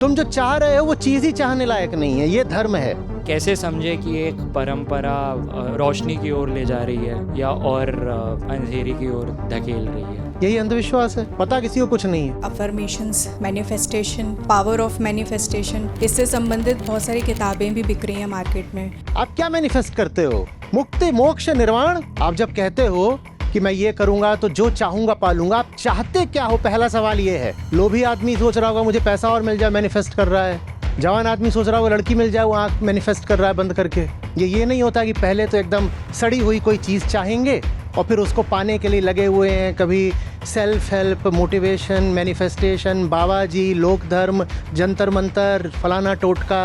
तुम जो चाह रहे हो वो चीज ही चाहने लायक नहीं है, ये धर्म है। कैसे समझे कि एक परंपरा रोशनी की ओर ले जा रही है या और अंधेरी की ओर धकेल रही है? यही अंधविश्वास है, पता किसी को कुछ नहीं है। Affirmations, manifestation, power of manifestation, इससे संबंधित बहुत सारी किताबें भी बिक रही हैं मार्केट में। आप क्या मैनिफेस्ट करते हो? मुक्ति, मोक्ष, निर्वाण? आप जब कहते हो कि मैं ये करूंगा तो जो चाहूंगा पालूंगा, आप चाहते क्या हो? पहला सवाल ये है। लोभी आदमी सोच रहा होगा मुझे पैसा और मिल जाए, मैनिफेस्ट कर रहा है। जवान आदमी सोच रहा होगा लड़की मिल जाए, वो आंख मैनिफेस्ट कर रहा है बंद करके। ये नहीं होता कि पहले तो एकदम सड़ी हुई कोई चीज चाहेंगे और फिर उसको पाने के लिए लगे हुए हैं। कभी सेल्फ हेल्प, मोटिवेशन, मैनिफेस्टेशन, बाबा जी, लोक धर्म, जंतर मंतर, फलाना टोटका।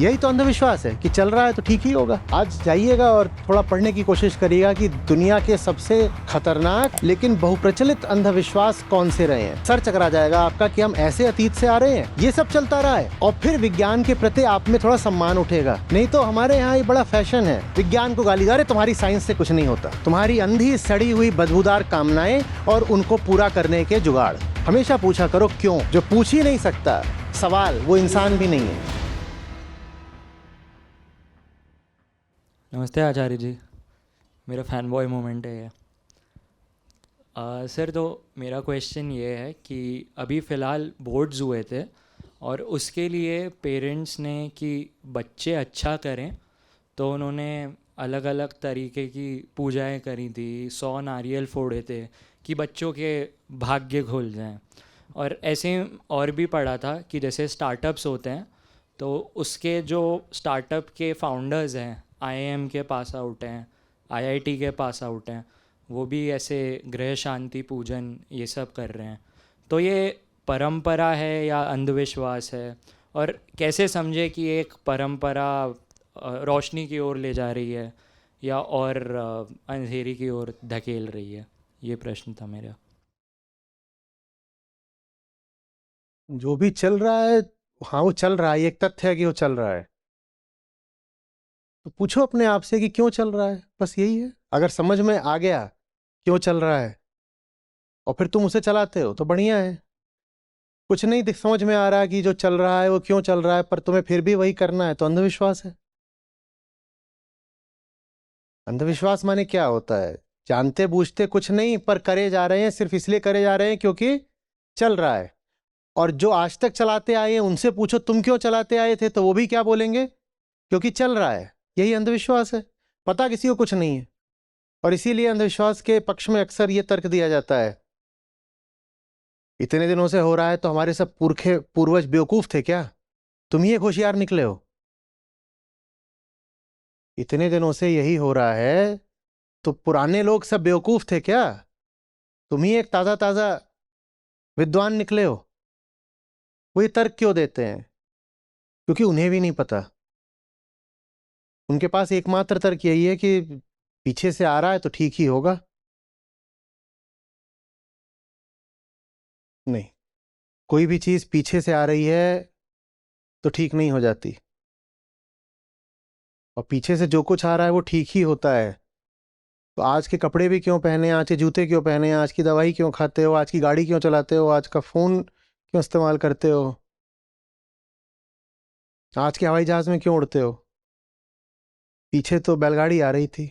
यही तो अंधविश्वास है कि चल रहा है तो ठीक ही होगा। आज जाइएगा और थोड़ा पढ़ने की कोशिश करिएगा कि दुनिया के सबसे खतरनाक लेकिन बहुप्रचलित अंधविश्वास कौन से रहे हैं। सर चकरा जाएगा आपका कि हम ऐसे अतीत से आ रहे हैं, ये सब चलता रहा है। और फिर विज्ञान के प्रति आप में थोड़ा सम्मान उठेगा। नहीं तो हमारे यहाँ ये बड़ा फैशन है, विज्ञान को गाली, अरे तुम्हारी साइंस से कुछ नहीं होता, तुम्हारी अंधी सड़ी हुई बदबूदार कामनाएं और उनको पूरा करने के जुगाड़। हमेशा पूछा करो क्यों। जो पूछ ही नहीं सकता सवाल, वो इंसान भी नहीं है। नमस्ते आचार्य जी, मेरा फैन बॉय मोमेंट है ये। सर, तो मेरा क्वेश्चन ये है कि अभी फ़िलहाल बोर्ड्स हुए थे और उसके लिए पेरेंट्स ने कि बच्चे अच्छा करें तो उन्होंने अलग अलग तरीके की पूजाएं करी थी, 100 नारियल फोड़े थे कि बच्चों के भाग्य खुल जाएं। और ऐसे और भी पढ़ा था कि जैसे स्टार्टअप्स होते हैं तो उसके जो स्टार्टअप के फाउंडर्स हैं, आईआईएम के पास आउट हैं, आईआईटी के पास आउट हैं, वो भी ऐसे ग्रह शांति पूजन ये सब कर रहे हैं। तो ये परंपरा है या अंधविश्वास है? और कैसे समझे कि एक परंपरा रोशनी की ओर ले जा रही है या और अंधेरी की ओर धकेल रही है? ये प्रश्न था मेरा। जो भी चल रहा है, हाँ वो चल रहा है, एक तथ्य है कि वो चल रहा है। तो पूछो अपने आप से कि क्यों चल रहा है, बस यही है। अगर समझ में आ गया क्यों चल रहा है और फिर तुम उसे चलाते हो तो बढ़िया है। कुछ नहीं समझ में आ रहा कि जो चल रहा है वो क्यों चल रहा है, पर तुम्हें फिर भी वही करना है, तो अंधविश्वास है। अंधविश्वास माने क्या होता है? जानते बूझते कुछ नहीं, पर करे जा रहे हैं, सिर्फ इसलिए करे जा रहे हैं क्योंकि चल रहा है। और जो आज तक चलाते आए हैं उनसे पूछो तुम क्यों चलाते आए थे, तो वो भी क्या बोलेंगे? क्योंकि चल रहा है। यही अंधविश्वास है, पता किसी को कुछ नहीं है। और इसीलिए अंधविश्वास के पक्ष में अक्सर ये तर्क दिया जाता है, इतने दिनों से हो रहा है तो हमारे सब पुरखे पूर्वज बेवकूफ थे क्या? तुम ही एक होशियार निकले हो। इतने दिनों से यही हो रहा है तो पुराने लोग सब बेवकूफ थे क्या? तुम ही एक ताजा ताजा विद्वान निकले हो। वो ये तर्क क्यों देते हैं? क्योंकि उन्हें भी नहीं पता। उनके पास एकमात्र तर्क यही है कि पीछे से आ रहा है तो ठीक ही होगा। नहीं, कोई भी चीज पीछे से आ रही है तो ठीक नहीं हो जाती। और पीछे से जो कुछ आ रहा है वो ठीक ही होता है। तो आज के कपड़े भी क्यों पहने, आज के जूते क्यों पहने, आज की दवाई क्यों खाते हो, आज की गाड़ी क्यों चलाते हो, आज का फोन क्यों इस्तेमाल करते हो, आज के हवाई जहाज में क्यों उड़ते हो? पीछे तो बैलगाड़ी आ रही थी।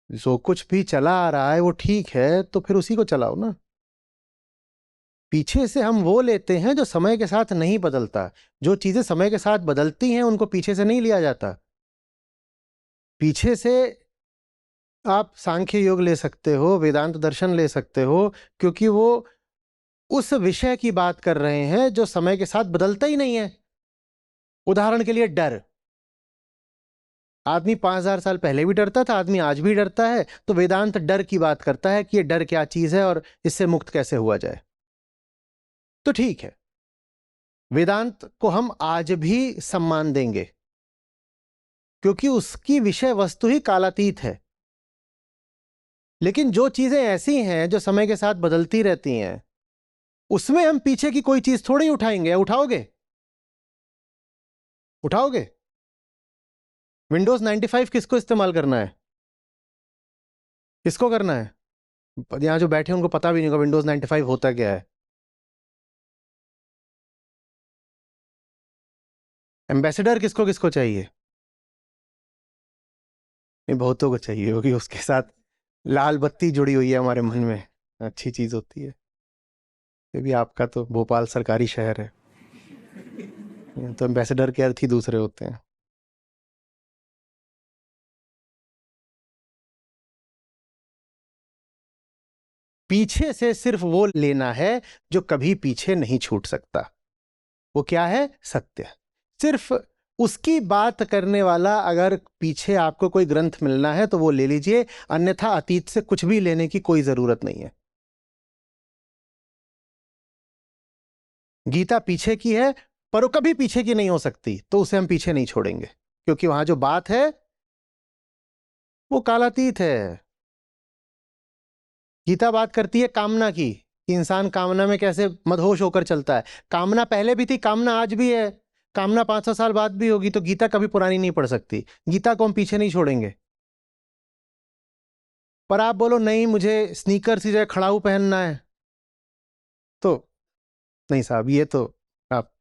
जो कुछ भी चला आ रहा है वो ठीक है, तो फिर उसी को चलाओ ना। पीछे से हम वो लेते हैं जो समय के साथ नहीं बदलता। जो चीजें समय के साथ बदलती हैं उनको पीछे से नहीं लिया जाता। पीछे से आप सांख्य योग ले सकते हो, वेदांत दर्शन ले सकते हो, क्योंकि वो उस विषय की बात कर रहे हैं जो समय के साथ बदलता ही नहीं है। उदाहरण के लिए डर। आदमी 5000 साल पहले भी डरता था, आदमी आज भी डरता है। तो वेदांत डर की बात करता है कि ये डर क्या चीज है और इससे मुक्त कैसे हुआ जाए। तो ठीक है, वेदांत को हम आज भी सम्मान देंगे क्योंकि उसकी विषय वस्तु ही कालातीत है। लेकिन जो चीजें ऐसी हैं जो समय के साथ बदलती रहती हैं, उसमें हम पीछे की कोई चीज थोड़ी उठाएंगे। उठाओगे? उठाओगे? विंडोज 95 किसको इस्तेमाल करना है? किसको करना है? यहां जो बैठे हैं उनको पता भी नहीं होगा विंडोज 95 होता क्या है। एम्बेसडर किसको किसको चाहिए? नहीं, बहुतों को चाहिए होगी, उसके साथ लाल बत्ती जुड़ी हुई है हमारे मन में, अच्छी चीज होती है। ये भी आपका तो भोपाल सरकारी शहर है, ये तो एम्बेसडर के अर्थ ही दूसरे होते हैं। पीछे से सिर्फ वो लेना है जो कभी पीछे नहीं छूट सकता। वो क्या है? सत्य। सिर्फ उसकी बात करने वाला अगर पीछे आपको कोई ग्रंथ मिलना है तो वो ले लीजिए, अन्यथा अतीत से कुछ भी लेने की कोई जरूरत नहीं है। गीता पीछे की है, पर वो कभी पीछे की नहीं हो सकती, तो उसे हम पीछे नहीं छोड़ेंगे, क्योंकि वहां जो बात है वो कालातीत है। गीता बात करती है कामना की, कि इंसान कामना में कैसे मदहोश होकर चलता है। कामना पहले भी थी, कामना आज भी है, कामना 500 साल बाद भी होगी, तो गीता कभी पुरानी नहीं पड़ सकती। गीता को हम पीछे नहीं छोड़ेंगे। पर आप बोलो नहीं, मुझे स्नीकर्स की जगह खड़ाऊ पहनना है, तो नहीं साहब, ये तो आप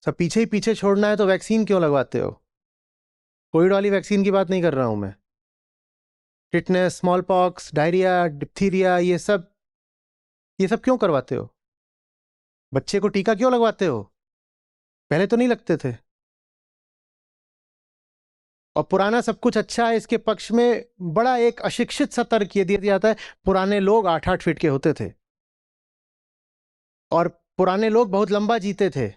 सब पीछे ही पीछे छोड़ना है तो वैक्सीन क्यों लगवाते हो? कोविड वाली वैक्सीन की बात नहीं कर रहा हूं मैं। Tetanus, small pox, diarrhoea, diphtheria, ये सब क्यों करवाते हो? बच्चे को टीका क्यों लगवाते हो? पहले तो नहीं लगते थे। और पुराना सब कुछ अच्छा है, इसके पक्ष में बड़ा एक अशिक्षित सा तर्क ये दिया जाता है, पुराने लोग 8-8 फीट के होते थे और पुराने लोग बहुत लंबा जीते थे।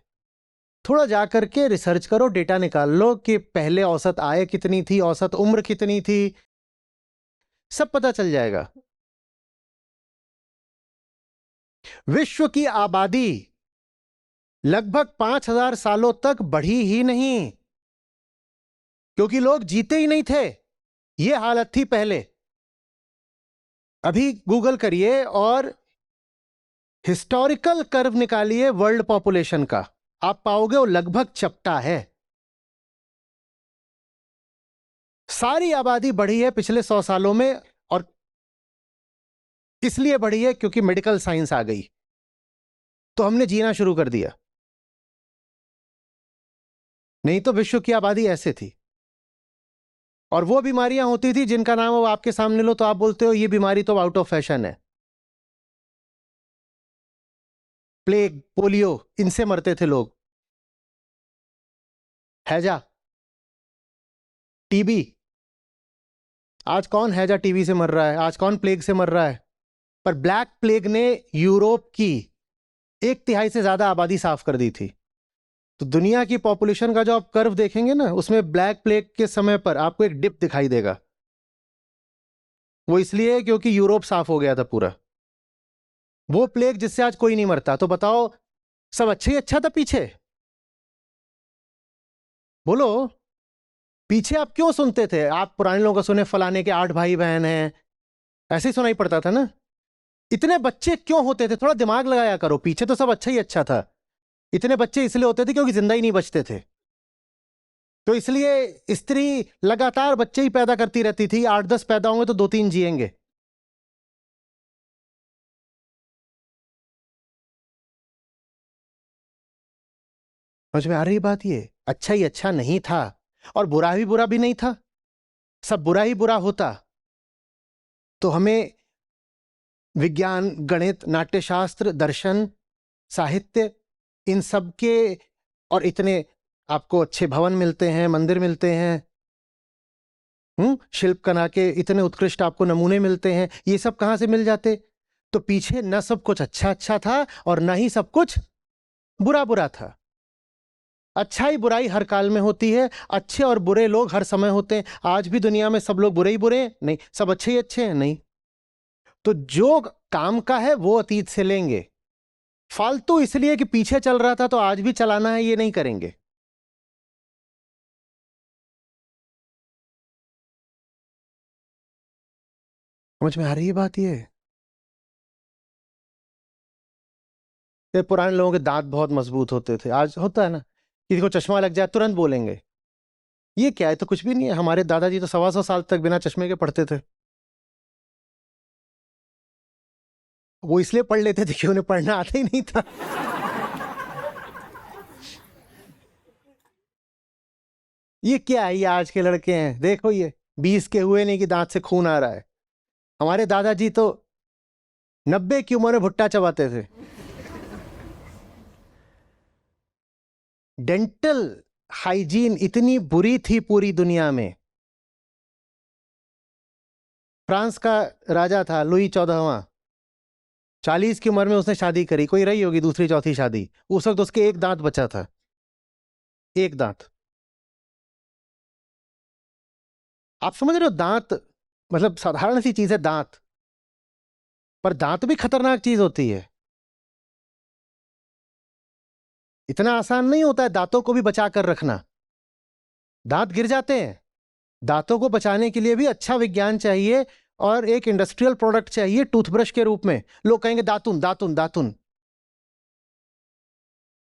थोड़ा जाकर के रिसर्च करो, डेटा निकाल लो कि पहले औसत आय कितनी थी, औसत उम्र कितनी थी, सब पता चल जाएगा। विश्व की आबादी लगभग 5000 सालों तक बढ़ी ही नहीं, क्योंकि लोग जीते ही नहीं थे। यह हालत थी पहले। अभी गूगल करिए और हिस्टोरिकल कर्व निकालिए वर्ल्ड पॉपुलेशन का, आप पाओगे वो लगभग चपटा है। सारी आबादी बढ़ी है पिछले 100 सालों में, और इसलिए बढ़ी है क्योंकि मेडिकल साइंस आ गई, तो हमने जीना शुरू कर दिया। नहीं तो विश्व की आबादी ऐसे थी। और वो बीमारियां होती थी जिनका नाम वो आपके सामने लो तो आप बोलते हो ये बीमारी तो आउट ऑफ फैशन है। प्लेग, पोलियो, इनसे मरते थे लोग। हैजा, टीबी, आज कौन हैजा टीबी से मर रहा है? आज कौन प्लेग से मर रहा है? पर ब्लैक प्लेग ने यूरोप की 1/3 से ज्यादा आबादी साफ कर दी थी। तो दुनिया की पॉपुलेशन का जो आप कर्व देखेंगे ना, उसमें ब्लैक प्लेग के समय पर आपको एक डिप दिखाई देगा। वो इसलिए क्योंकि यूरोप साफ हो गया था पूरा। वो प्लेग जिससे आज कोई नहीं मरता, तो बताओ सब अच्छा ही अच्छा था पीछे? बोलो, पीछे आप क्यों सुनते थे? आप पुराने लोगों को सुने फलाने के 8 भाई बहन हैं, ऐसे ही सुनाई पड़ता था ना। इतने बच्चे क्यों होते थे? थोड़ा दिमाग लगाया करो, पीछे तो सब अच्छा ही अच्छा था। इतने बच्चे इसलिए होते थे क्योंकि जिंदा ही नहीं बचते थे, तो इसलिए स्त्री लगातार बच्चे ही पैदा करती रहती थी। 8-10 पैदा होंगे तो 2-3 जिएंगे। समझ में आ रही बात? ये अच्छा ही अच्छा नहीं था और बुरा भी नहीं था। सब बुरा ही बुरा होता तो हमें विज्ञान, गणित, नाट्यशास्त्र, दर्शन, साहित्य, इन सब के, और इतने आपको अच्छे भवन मिलते हैं, मंदिर मिलते हैं, शिल्प कला के इतने उत्कृष्ट आपको नमूने मिलते हैं, ये सब कहां से मिल जाते? तो पीछे न सब कुछ अच्छा अच्छा था और न ही सब कुछ बुरा बुरा था। अच्छाई बुराई हर काल में होती है, अच्छे और बुरे लोग हर समय होते हैं। आज भी दुनिया में सब लोग बुरे ही बुरे हैं? नहीं, सब अच्छे ही अच्छे हैं? नहीं। तो जो काम का है वो अतीत से लेंगे। फालतू इसलिए कि पीछे चल रहा था तो आज भी चलाना है, ये नहीं करेंगे। समझ में आ रही है बात? ये पुराने लोगों के दांत बहुत मजबूत होते थे। आज होता है ना, किसी को चश्मा लग जाए तुरंत बोलेंगे ये क्या है, तो कुछ भी नहीं है। हमारे दादाजी तो 125 साल तक बिना चश्मे के पढ़ते थे। वो इसलिए पढ़ लेते थे कि उन्हें पढ़ना आता ही नहीं था। ये क्या है, ये आज के लड़के हैं, देखो ये 20 के हुए नहीं कि दांत से खून आ रहा है। हमारे दादाजी तो 90 की उम्र में भुट्टा चबाते थे। डेंटल हाइजीन इतनी बुरी थी पूरी दुनिया में। फ्रांस का राजा था लुई 14वां, 40 की उम्र में उसने शादी करी, कोई रही होगी दूसरी चौथी शादी, उस वक्त उसके एक दांत बचा था, एक दांत। आप समझ रहे हो, दांत मतलब साधारण सी चीज है दांत, पर दांत भी खतरनाक चीज होती है। इतना आसान नहीं होता है दांतों को भी बचा कर रखना। दांत गिर जाते हैं, दांतों को बचाने के लिए भी अच्छा विज्ञान चाहिए और एक इंडस्ट्रियल प्रोडक्ट चाहिए टूथब्रश के रूप में। लोग कहेंगे दातुन दातुन दातुन,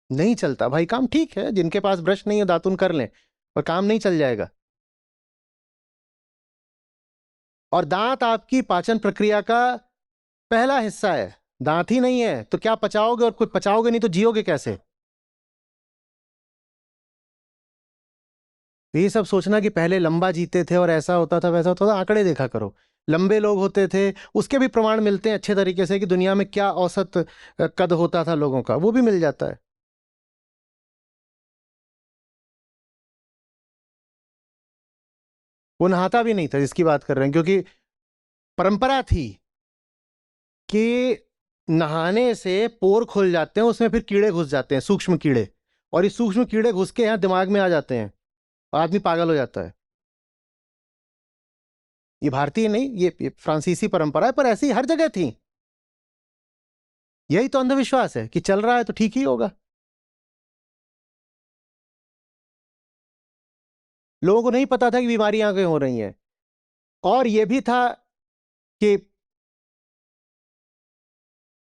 नहीं चलता भाई काम। ठीक है, जिनके पास ब्रश नहीं है दातुन कर लें, पर काम नहीं चल जाएगा। और दांत आपकी पाचन प्रक्रिया का पहला हिस्सा है। दांत ही नहीं है तो क्या पचाओगे, और कुछ पचाओगे नहीं तो जियोगे कैसे। तो ये सब सोचना कि पहले लंबा जीते थे और ऐसा होता था वैसा होता था, आंकड़े देखा करो। लंबे लोग होते थे, उसके भी प्रमाण मिलते हैं अच्छे तरीके से कि दुनिया में क्या औसत कद होता था लोगों का, वो भी मिल जाता है। वो नहाता भी नहीं था जिसकी बात कर रहे हैं, क्योंकि परंपरा थी कि नहाने से पोर खुल जाते हैं, उसमें फिर कीड़े घुस जाते हैं, सूक्ष्म कीड़े, और ये सूक्ष्म कीड़े घुस के यहाँ दिमाग में आ जाते हैं और आदमी पागल हो जाता है। ये भारतीय नहीं, ये फ्रांसीसी परंपरा है, पर ऐसी हर जगह थी। यही तो अंधविश्वास है कि चल रहा है तो ठीक ही होगा। लोगों को नहीं पता था कि बीमारियां क्यों हो रही हैं, और यह भी था कि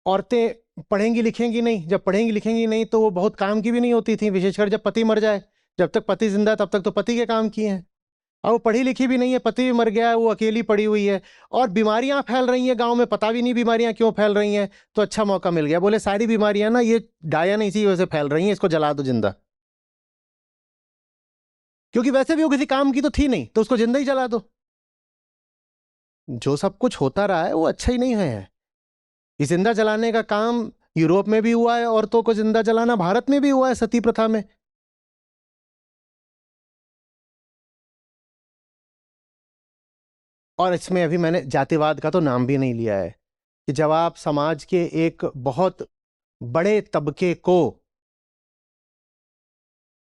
औरतें पढ़ेंगी लिखेंगी नहीं, जब पढ़ेंगी लिखेंगी नहीं तो वो बहुत काम की भी नहीं होती थी, विशेषकर जब पति मर जाए। जब तक पति जिंदा है तब तक तो पति के काम किए हैं। अब वो पढ़ी लिखी भी नहीं है, पति भी मर गया है, वो अकेली पड़ी हुई है, और बीमारियां फैल रही हैं गांव में, पता भी नहीं बीमारियां क्यों फैल रही हैं। तो अच्छा मौका मिल गया, बोले सारी बीमारियां ना ये डायन इसी वजह से फैल रही हैं, इसको जला दो जिंदा। क्योंकि वैसे भी वो किसी काम की तो थी नहीं, तो उसको जिंदा ही जला दो। जो सब कुछ होता रहा है वो अच्छा ही नहीं है। ये जिंदा जलाने का काम यूरोप में भी हुआ है, औरतों को जिंदा जलाना भारत में भी हुआ है सती प्रथा में। और इसमें अभी मैंने जातिवाद का तो नाम भी नहीं लिया है, कि जब आप समाज के एक बहुत बड़े तबके को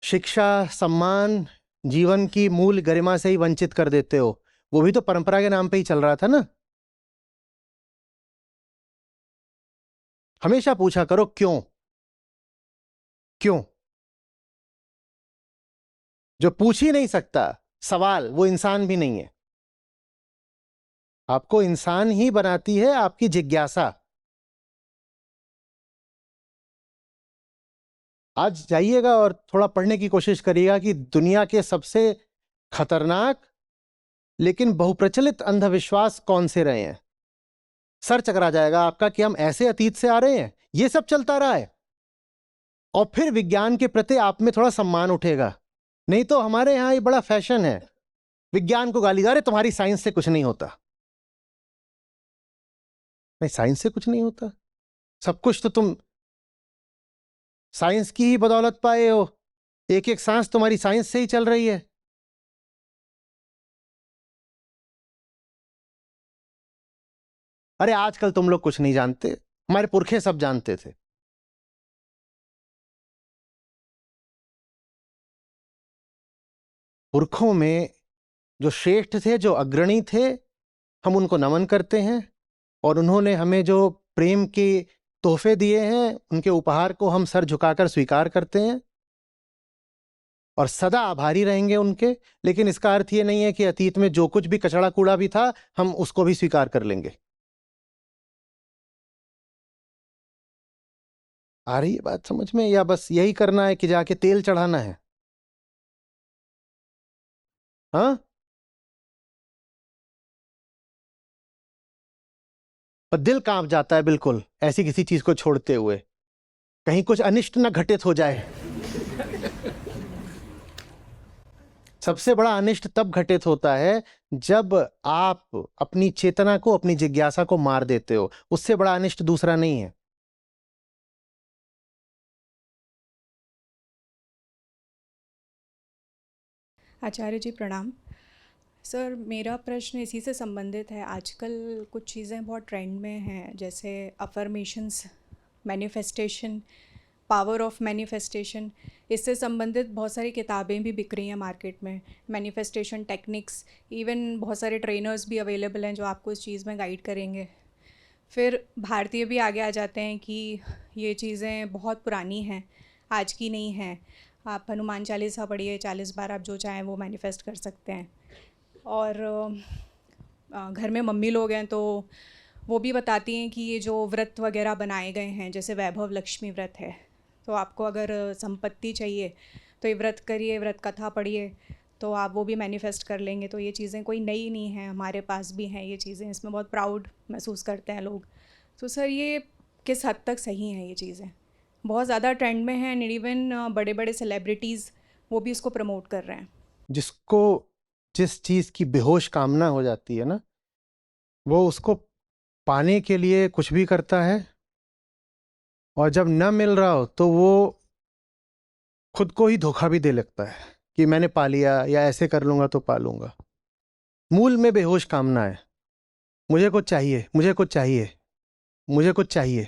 शिक्षा, सम्मान, जीवन की मूल गरिमा से ही वंचित कर देते हो, वो भी तो परंपरा के नाम पे ही चल रहा था ना। हमेशा पूछा करो क्यों क्यों। जो पूछ ही नहीं सकता सवाल, वो इंसान भी नहीं है। आपको इंसान ही बनाती है आपकी जिज्ञासा। आज जाइएगा और थोड़ा पढ़ने की कोशिश करिएगा कि दुनिया के सबसे खतरनाक लेकिन बहुप्रचलित अंधविश्वास कौन से रहे हैं। सर चकरा जाएगा आपका कि हम ऐसे अतीत से आ रहे हैं, ये सब चलता रहा है। और फिर विज्ञान के प्रति आप में थोड़ा सम्मान उठेगा। नहीं तो हमारे यहां ये बड़ा फैशन है, विज्ञान को गाली, अरे तुम्हारी साइंस से कुछ नहीं होता। नहीं, साइंस से कुछ नहीं होता, सब कुछ तो तुम साइंस की ही बदौलत पाए हो। एक एक सांस तुम्हारी साइंस से ही चल रही है। अरे आजकल तुम लोग कुछ नहीं जानते, हमारे पुरखे सब जानते थे। पुरखों में जो श्रेष्ठ थे, जो अग्रणी थे, हम उनको नमन करते हैं, और उन्होंने हमें जो प्रेम के तोहफे दिए हैं उनके उपहार को हम सर झुकाकर स्वीकार करते हैं और सदा आभारी रहेंगे उनके। लेकिन इसका अर्थ ये नहीं है कि अतीत में जो कुछ भी कचड़ा कूड़ा भी था हम उसको भी स्वीकार कर लेंगे। आ रही है बात समझ में, या बस यही करना है कि जाके तेल चढ़ाना है? हाँ, पर दिल कांप जाता है बिल्कुल ऐसी किसी चीज को छोड़ते हुए, कहीं कुछ अनिष्ट न घटित हो जाए। सबसे बड़ा अनिष्ट तब घटित होता है जब आप अपनी चेतना को, अपनी जिज्ञासा को मार देते हो। उससे बड़ा अनिष्ट दूसरा नहीं है। आचार्य जी प्रणाम। सर, मेरा प्रश्न इसी से संबंधित है। आजकल कुछ चीज़ें बहुत ट्रेंड में हैं, जैसे affirmations, manifestation, power of manifestation. इससे संबंधित बहुत सारी किताबें भी बिक रही हैं मार्केट में। मैनिफेस्टेशन टेक्निक्स, इवन बहुत सारे ट्रेनर्स भी अवेलेबल हैं जो आपको इस चीज़ में गाइड करेंगे। फिर भारतीय भी आगे आ जाते हैं कि ये चीज़ें बहुत पुरानी हैं, आज की नहीं हैं। आप हनुमान चालीसा पढ़िए, 40 बार आप जो चाहें वो मैनिफेस्ट कर सकते हैं। और घर में मम्मी लोग हैं तो वो भी बताती हैं कि ये जो व्रत वगैरह बनाए गए हैं, जैसे वैभव लक्ष्मी व्रत है, तो आपको अगर संपत्ति चाहिए तो ये व्रत करिए, व्रत कथा पढ़िए, तो आप वो भी मैनिफेस्ट कर लेंगे। तो ये चीज़ें कोई नई नहीं हैं, हमारे पास भी हैं ये चीज़ें, इसमें बहुत प्राउड महसूस करते हैं लोग। तो सर, ये किस हद तक सही हैं ये चीज़ें? बहुत ज़्यादा ट्रेंड में हैं, एंड इवन बड़े बड़े सेलिब्रिटीज़ वो भी इसको प्रमोट कर रहे हैं। जिसको जिस चीज की बेहोश कामना हो जाती है ना, वो उसको पाने के लिए कुछ भी करता है, और जब न मिल रहा हो तो वो खुद को ही धोखा भी दे लगता है कि मैंने पा लिया, या ऐसे कर लूंगा तो पा लूंगा। मूल में बेहोश कामना है। मुझे कुछ चाहिए, मुझे कुछ चाहिए, मुझे कुछ चाहिए।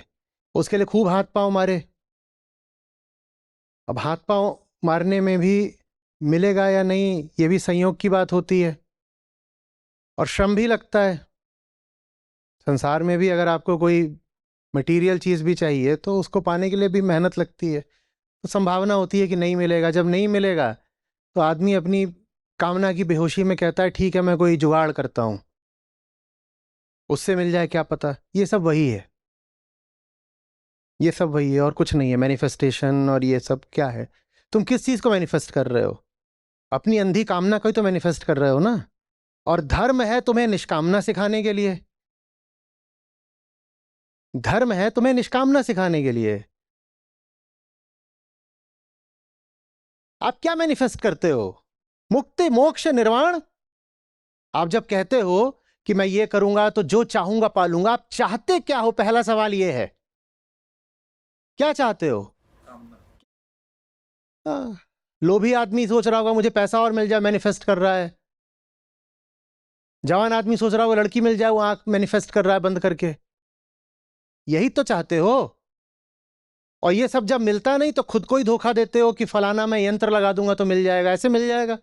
उसके लिए खूब हाथ पांव मारे। अब हाथ पांव मारने में भी मिलेगा या नहीं, ये भी संयोग की बात होती है, और श्रम भी लगता है। संसार में भी अगर आपको कोई मटेरियल चीज़ भी चाहिए तो उसको पाने के लिए भी मेहनत लगती है। तो संभावना होती है कि नहीं मिलेगा। जब नहीं मिलेगा तो आदमी अपनी कामना की बेहोशी में कहता है ठीक है, मैं कोई जुगाड़ करता हूं, उससे मिल जाए, क्या पता। ये सब वही है, ये सब वही है और कुछ नहीं है। मैनिफेस्टेशन और ये सब क्या है? तुम किस चीज़ को मैनिफेस्ट कर रहे हो? अपनी अंधी कामना को ही तो मैनिफेस्ट कर रहे हो ना। और धर्म है तुम्हें निष्कामना सिखाने के लिए। धर्म है तुम्हें निष्कामना सिखाने के लिए। आप क्या मैनिफेस्ट करते हो? मुक्ति, मोक्ष, निर्वाण। आप जब कहते हो कि मैं ये करूंगा तो जो चाहूंगा पालूंगा, आप चाहते क्या हो? पहला सवाल ये है, क्या चाहते हो? लोभी आदमी सोच रहा होगा मुझे पैसा और मिल जाए, मैनिफेस्ट कर रहा है। जवान आदमी सोच रहा होगा लड़की मिल जाए, वो आंख मैनिफेस्ट कर रहा है बंद करके। यही तो चाहते हो। और ये सब जब मिलता नहीं तो खुद को ही धोखा देते हो कि फलाना मैं यंत्र लगा दूंगा तो मिल जाएगा, ऐसे मिल जाएगा।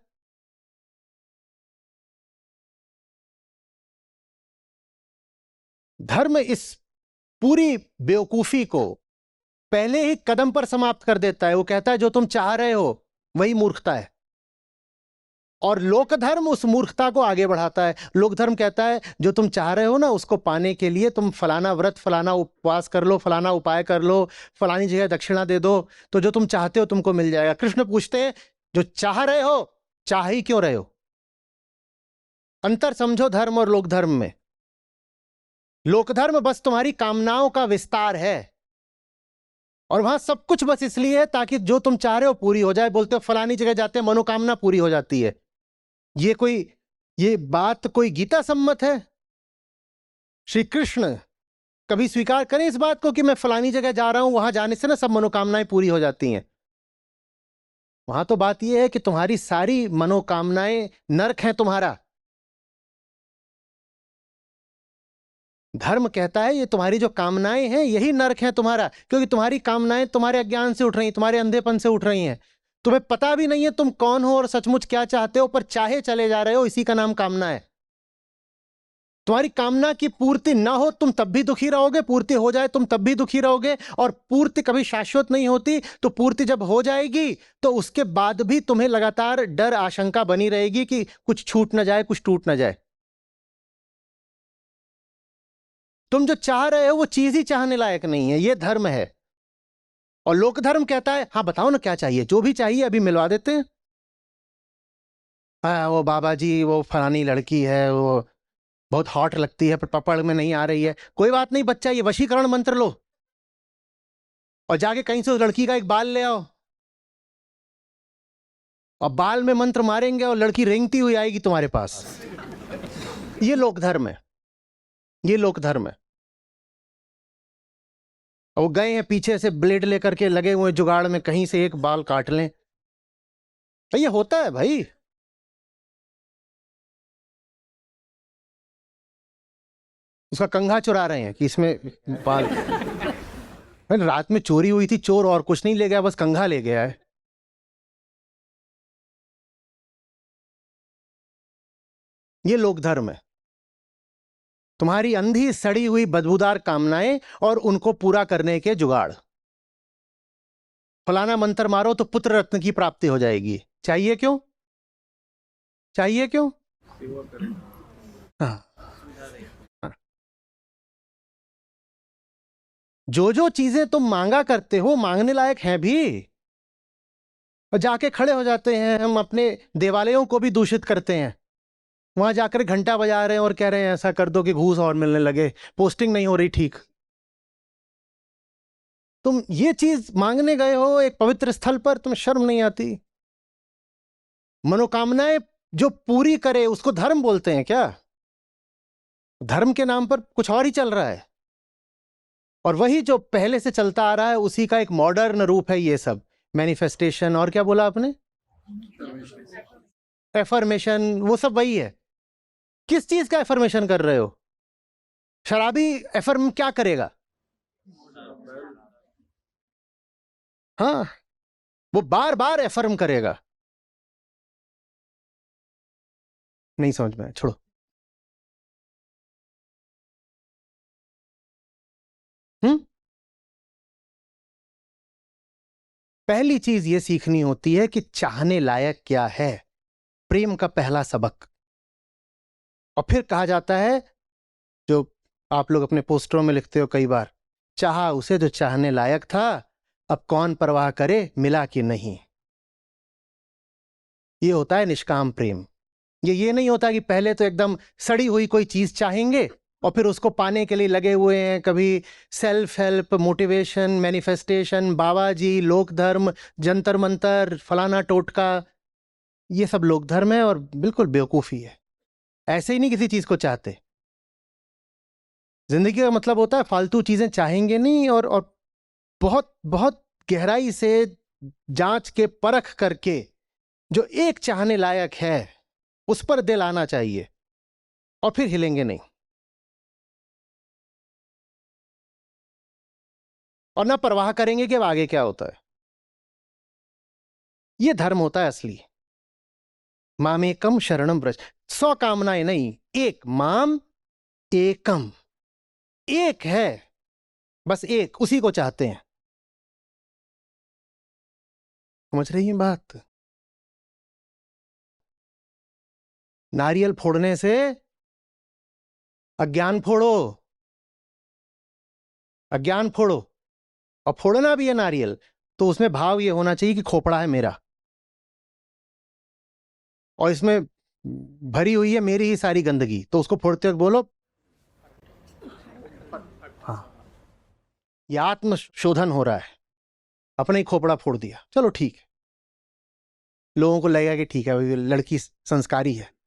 धर्म इस पूरी बेवकूफी को पहले ही कदम पर समाप्त कर देता है। वो कहता है जो तुम चाह रहे हो वही मूर्खता है, और लोक धर्म उस मूर्खता को आगे बढ़ाता है। लोक धर्म कहता है जो तुम चाह रहे हो ना, उसको पाने के लिए तुम फलाना व्रत, फलाना उपवास कर लो, फलाना उपाय कर लो, फलानी जगह दक्षिणा दे दो, तो जो तुम चाहते हो तुमको मिल जाएगा। कृष्ण पूछते हैं जो चाह रहे हो, चाह ही क्यों रहे हो? अंतर समझो धर्म और लोक धर्म में। लोक धर्म बस तुम्हारी कामनाओं का विस्तार है, और वहां सब कुछ बस इसलिए है ताकि जो तुम चाह रहे हो पूरी हो जाए। बोलते हो फलानी जगह जाते हैं मनोकामना पूरी हो जाती है। ये बात कोई गीता सम्मत है? श्री कृष्ण कभी स्वीकार करें इस बात को कि मैं फलानी जगह जा रहा हूं, वहां जाने से ना सब मनोकामनाएं पूरी हो जाती हैं? वहां तो बात यह है कि तुम्हारी सारी मनोकामनाएं नरक हैं तुम्हारा। धर्म कहता है ये तुम्हारी जो कामनाएं हैं यही नरक है तुम्हारा, क्योंकि तुम्हारी कामनाएं तुम्हारे अज्ञान से उठ रही हैं, तुम्हारे अंधेपन से उठ रही हैं। तुम्हें पता भी नहीं है तुम कौन हो और सचमुच क्या चाहते हो, पर चाहे चले जा रहे हो। इसी का नाम कामना है। तुम्हारी कामना की पूर्ति ना हो तुम तब भी दुखी रहोगे, पूर्ति हो जाए तुम तब भी दुखी रहोगे, और पूर्ति कभी शाश्वत नहीं होती। तो पूर्ति जब हो जाएगी तो उसके बाद भी तुम्हें लगातार डर, आशंका बनी रहेगी कि कुछ छूट ना जाए, कुछ टूट ना जाए। तुम जो चाह रहे हो वो चीज ही चाहने लायक नहीं है। ये धर्म है। और लोक धर्म कहता है हाँ बताओ ना क्या चाहिए, जो भी चाहिए अभी मिलवा देते हैं। वो बाबा जी वो फलानी लड़की है, वो बहुत हॉट लगती है पर पकड़ में नहीं आ रही है। कोई बात नहीं बच्चा, ये वशीकरण मंत्र लो और जाके कहीं से उस लड़की का एक बाल ले आओ। और बाल में मंत्र मारेंगे और लड़की रेंगती हुई आएगी तुम्हारे पास। ये लोक धर्म है, ये लोक धर्म है। और वो गए हैं पीछे से ब्लेड लेकर के, लगे हुए जुगाड़ में कहीं से एक बाल काट लें। तो ये होता है भाई। उसका कंघा चुरा रहे हैं कि इसमें बाल। रात में चोरी हुई थी, चोर और कुछ नहीं ले गया, बस कंघा ले गया है। ये लोक धर्म है। तुम्हारी अंधी सड़ी हुई बदबूदार कामनाएं और उनको पूरा करने के जुगाड़। फलाना मंत्र मारो तो पुत्र रत्न की प्राप्ति हो जाएगी। चाहिए क्यों? चाहिए क्यों? हाँ। जो चीजें तुम मांगा करते हो मांगने लायक हैं भी, और जाके खड़े हो जाते हैं। हम अपने देवालयों को भी दूषित करते हैं। वहां जाकर घंटा बजा रहे हैं और कह रहे हैं ऐसा कर दो कि घूस और मिलने लगे, पोस्टिंग नहीं हो रही ठीक। तुम ये चीज मांगने गए हो एक पवित्र स्थल पर, तुम्हें शर्म नहीं आती? मनोकामनाएं जो पूरी करे उसको धर्म बोलते हैं क्या? धर्म के नाम पर कुछ और ही चल रहा है। और वही जो पहले से चलता आ रहा है उसी का एक मॉडर्न रूप है ये सब। मैनिफेस्टेशन और क्या बोला आपने? एफर्मेशन, वो सब वही है। किस चीज का एफर्मेशन कर रहे हो? शराबी एफर्म क्या करेगा? हाँ, वो बार बार एफर्म करेगा। नहीं समझ में, छोड़ो। पहली चीज ये सीखनी होती है कि चाहने लायक क्या है, प्रेम का पहला सबक। और फिर कहा जाता है, जो आप लोग अपने पोस्टरों में लिखते हो कई बार, चाहा उसे जो चाहने लायक था, अब कौन परवाह करे मिला कि नहीं। ये होता है निष्काम प्रेम। ये नहीं होता कि पहले तो एकदम सड़ी हुई कोई चीज चाहेंगे और फिर उसको पाने के लिए लगे हुए हैं। कभी सेल्फ हेल्प, मोटिवेशन, मैनिफेस्टेशन, बाबा जी, लोक धर्म, जंतर मंतर, फलाना टोटका, ये सब लोक धर्म है और बिल्कुल बेवकूफ़ी है। ऐसे ही नहीं किसी चीज को चाहते। जिंदगी का मतलब होता है फालतू चीजें चाहेंगे नहीं, और बहुत बहुत गहराई से जांच के परख करके जो एक चाहने लायक है उस पर दिल आना चाहिए, और फिर हिलेंगे नहीं। और ना परवाह करेंगे कि अब आगे क्या होता है। यह धर्म होता है असली। मामेकम शरणम व्रज। 100 कामनाएं नहीं, एक। माम एकम, एक है, बस एक, उसी को चाहते हैं। समझ रही हैं बात? नारियल फोड़ने से अज्ञान फोड़ो, अज्ञान फोड़ो। और फोड़ना भी है नारियल तो उसमें भाव ये होना चाहिए कि खोपड़ा है मेरा, और इसमें भरी हुई है मेरी ही सारी गंदगी। तो उसको फोड़ते वक्त बोलो, हाँ, ये आत्मशोधन हो रहा है, अपने ही खोपड़ा फोड़ दिया, चलो ठीक है। लोगों को लगेगा कि ठीक है, लड़की संस्कारी है।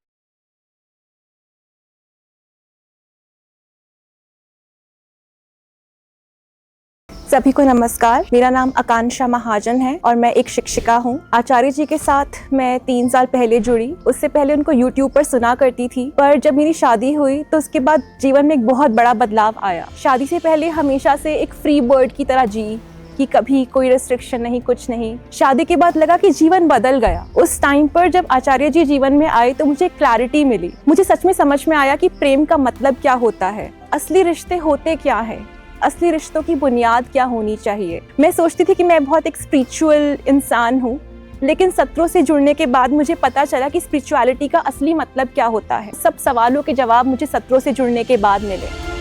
सभी को नमस्कार। मेरा आकांक्षा आकांक्षा महाजन है और मैं एक शिक्षिका हूँ। आचार्य जी के साथ मैं 3 साल पहले जुड़ी। उससे पहले उनको YouTube पर सुना करती थी, पर जब मेरी शादी हुई तो उसके बाद जीवन में एक बहुत बड़ा बदलाव आया। शादी से पहले हमेशा से एक फ्री बर्ड की तरह जी, कि कभी कोई रेस्ट्रिक्शन नहीं, कुछ नहीं। शादी के बाद लगा कि जीवन बदल गया। उस टाइम पर जब आचार्य जी जीवन में आए तो मुझे क्लैरिटी मिली। मुझे सच में समझ में आया कि प्रेम का मतलब क्या होता है, असली रिश्ते होते क्या है, असली रिश्तों की बुनियाद क्या होनी चाहिए। मैं सोचती थी कि मैं बहुत एक स्पिरिचुअल इंसान हूँ, लेकिन सत्रों से जुड़ने के बाद मुझे पता चला कि स्पिरिचुअलिटी का असली मतलब क्या होता है। सब सवालों के जवाब मुझे सत्रों से जुड़ने के बाद मिले।